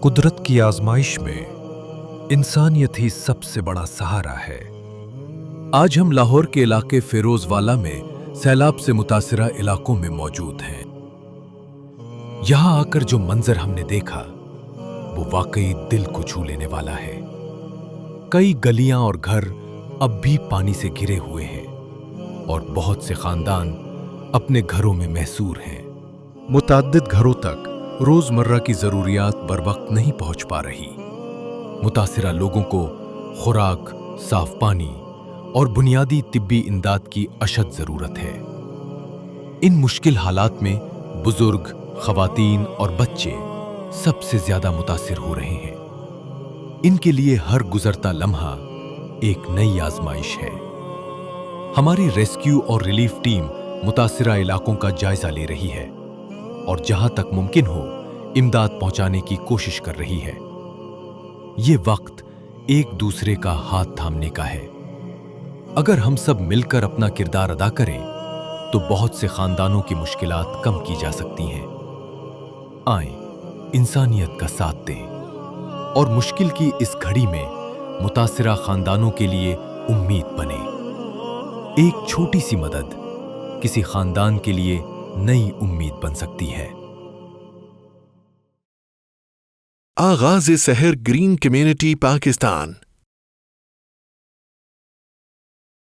قدرت کی آزمائش میں انسانیت ہی سب سے بڑا سہارا ہے۔ آج ہم لاہور کے علاقے فیروز والا میں سیلاب سے متاثرہ علاقوں میں موجود ہیں۔ یہاں آ کر جو منظر ہم نے دیکھا وہ واقعی دل کو چھو لینے والا ہے۔ کئی گلیاں اور گھر اب بھی پانی سے گھرے ہوئے ہیں اور بہت سے خاندان اپنے گھروں میں محصور ہیں۔ متعدد گھروں تک روزمرہ کی ضروریات بر وقت نہیں پہنچ پا رہی۔ متاثرہ لوگوں کو خوراک، صاف پانی اور بنیادی طبی امداد کی اشد ضرورت ہے۔ ان مشکل حالات میں بزرگ، خواتین اور بچے سب سے زیادہ متاثر ہو رہے ہیں۔ ان کے لیے ہر گزرتا لمحہ ایک نئی آزمائش ہے۔ ہماری ریسکیو اور ریلیف ٹیم متاثرہ علاقوں کا جائزہ لے رہی ہے اور جہاں تک ممکن ہو امداد پہنچانے کی کوشش کر رہی ہے۔ یہ وقت ایک دوسرے کا ہاتھ تھامنے کا ہے۔ اگر ہم سب مل کر اپنا کردار ادا کریں تو بہت سے خاندانوں کی مشکلات کم کی جا سکتی ہیں۔ آئیں، انسانیت کا ساتھ دیں اور مشکل کی اس گھڑی میں متاثرہ خاندانوں کے لیے امید بنیں۔ ایک چھوٹی سی مدد کسی خاندان کے لیے نئی امید بن سکتی ہے۔ آغاز سحر گرین کمیونٹی پاکستان